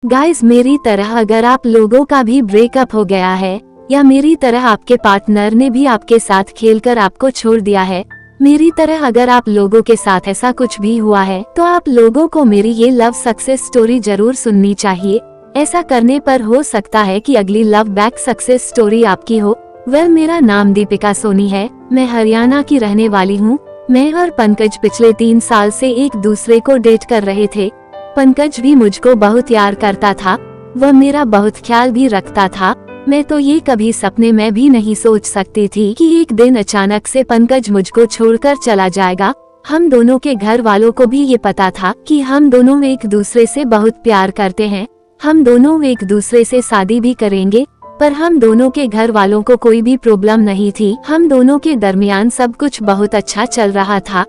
Guys, मेरी तरह अगर आप लोगों का भी ब्रेकअप हो गया है या मेरी तरह आपके पार्टनर ने भी आपके साथ खेलकर आपको छोड़ दिया है, मेरी तरह अगर आप लोगों के साथ ऐसा कुछ भी हुआ है तो आप लोगों को मेरी ये लव सक्सेस स्टोरी जरूर सुननी चाहिए। ऐसा करने पर हो सकता है कि अगली लव बैक सक्सेस स्टोरी आपकी हो। मेरा नाम दीपिका सोनी है, मैं हरियाणा की रहने वाली हूँ। मैं और पंकज पिछले 3 साल से एक दूसरे को डेट कर रहे थे। पंकज भी मुझको बहुत प्यार करता था, वह मेरा बहुत ख्याल भी रखता था। मैं तो ये कभी सपने में भी नहीं सोच सकती थी कि एक दिन अचानक से पंकज मुझको छोड़कर चला जाएगा। हम दोनों के घर वालों को भी ये पता था कि हम दोनों एक दूसरे से बहुत प्यार करते हैं, हम दोनों एक दूसरे से शादी भी करेंगे। पर हम दोनों के घर वालों को कोई भी प्रॉब्लम नहीं थी, हम दोनों के दरमियान सब कुछ बहुत अच्छा चल रहा था।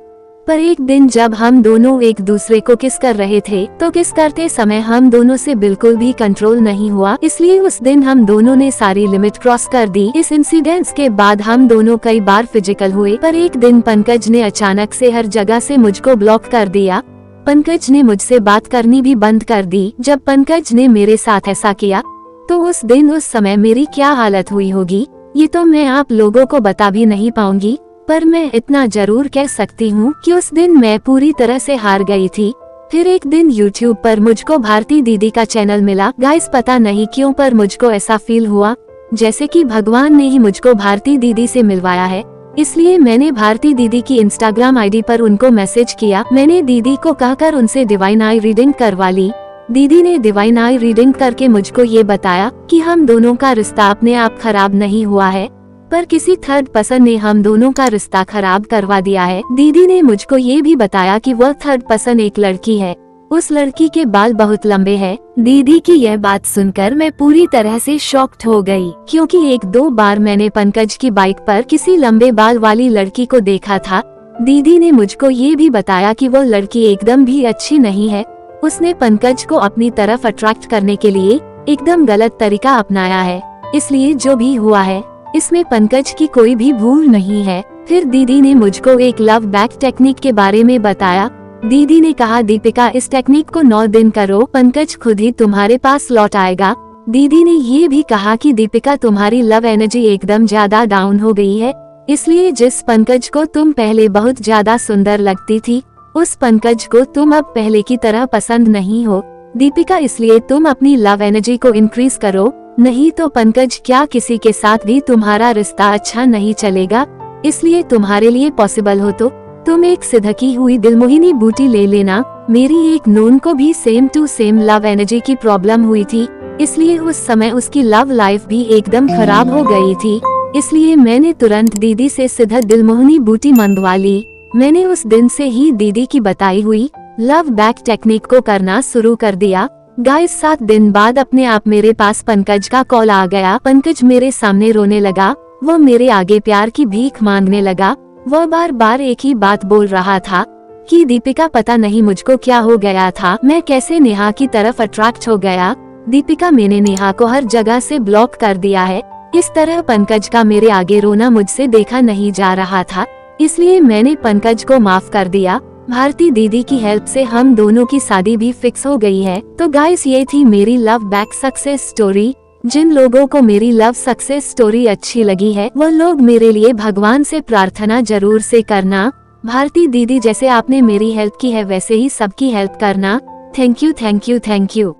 पर एक दिन जब हम दोनों एक दूसरे को किस कर रहे थे तो किस करते समय हम दोनों से बिल्कुल भी कंट्रोल नहीं हुआ, इसलिए उस दिन हम दोनों ने सारी लिमिट क्रॉस कर दी। इस इंसिडेंस के बाद हम दोनों कई बार फिजिकल हुए, पर एक दिन पंकज ने अचानक से हर जगह से मुझको ब्लॉक कर दिया। पंकज ने मुझसे बात करनी भी बंद कर दी। जब पंकज ने मेरे साथ ऐसा किया तो उस दिन उस समय मेरी क्या हालत हुई होगी ये तो मैं आप लोगों को बता भी नहीं पाऊंगी, पर मैं इतना जरूर कह सकती हूँ कि उस दिन मैं पूरी तरह से हार गई थी। फिर एक दिन YouTube पर मुझको भारती दीदी का चैनल मिला। गाइस, पता नहीं क्यों पर मुझको ऐसा फील हुआ जैसे कि भगवान ने ही मुझको भारती दीदी से मिलवाया है। इसलिए मैंने भारती दीदी की Instagram ID पर उनको मैसेज किया। मैंने दीदी को कहकर उनसे डिवाइन आई रीडिंग करवा ली। दीदी ने डिवाइन आई रीडिंग करके मुझको ये बताया कि हम दोनों का रिश्ता अपने आप खराब नहीं हुआ है, पर किसी थर्ड पर्सन ने हम दोनों का रिश्ता खराब करवा दिया है। दीदी ने मुझको ये भी बताया कि वह थर्ड पर्सन एक लड़की है, उस लड़की के बाल बहुत लंबे हैं। दीदी की यह बात सुनकर मैं पूरी तरह से शॉक्ड हो गई, क्योंकि 1-2 बार मैंने पंकज की बाइक पर किसी लंबे बाल वाली लड़की को देखा था। दीदी ने मुझको ये भी बताया कि वो लड़की एकदम भी अच्छी नहीं है, उसने पंकज को अपनी तरफ अट्रैक्ट करने के लिए एकदम गलत तरीका अपनाया है, इसलिए जो भी हुआ है इसमें पंकज की कोई भी भूल नहीं है। फिर दीदी ने मुझको एक लव बैक टेक्निक के बारे में बताया। दीदी ने कहा, दीपिका इस टेक्निक को 9 दिन करो, पंकज खुद ही तुम्हारे पास लौट आएगा। दीदी ने ये भी कहा कि दीपिका तुम्हारी लव एनर्जी एकदम ज्यादा डाउन हो गई है, इसलिए जिस पंकज को तुम पहले बहुत ज्यादा सुंदर लगती थी उस पंकज को तुम अब पहले की तरह पसंद नहीं हो। दीपिका, इसलिए तुम अपनी लव एनर्जी को इंक्रीज करो, नहीं तो पंकज क्या किसी के साथ भी तुम्हारा रिश्ता अच्छा नहीं चलेगा। इसलिए तुम्हारे लिए पॉसिबल हो तो तुम एक सिधकी हुई दिलमोहिनी बूटी ले लेना। मेरी एक नोन को भी same to same love energy की प्रॉब्लम हुई थी, इसलिए उस समय उसकी लव लाइफ भी एकदम खराब हो गई थी। इसलिए मैंने तुरंत दीदी से सीधा दिलमोहिनी बूटी मंगवा ली। मैंने उस दिन से ही दीदी की बताई हुई लव बैक टेक्निक को करना शुरू कर दिया। गाइस, 7 दिन बाद अपने आप मेरे पास पंकज का कॉल आ गया। पंकज मेरे सामने रोने लगा, वो मेरे आगे प्यार की भीख मांगने लगा। वह बार बार एक ही बात बोल रहा था कि दीपिका पता नहीं मुझको क्या हो गया था, मैं कैसे नेहा की तरफ अट्रैक्ट हो गया। दीपिका, मैंने नेहा को हर जगह से ब्लॉक कर दिया है। इस तरह पंकज का मेरे आगे रोना मुझसे देखा नहीं जा रहा था, इसलिए मैंने पंकज को माफ कर दिया। भारती दीदी की हेल्प से हम दोनों की शादी भी फिक्स हो गई है। तो गाइस, ये थी मेरी लव बैक सक्सेस स्टोरी। जिन लोगों को मेरी लव सक्सेस स्टोरी अच्छी लगी है वो लोग मेरे लिए भगवान से प्रार्थना जरूर से करना। भारती दीदी जैसे आपने मेरी हेल्प की है वैसे ही सबकी हेल्प करना। Thank you, thank you, thank you.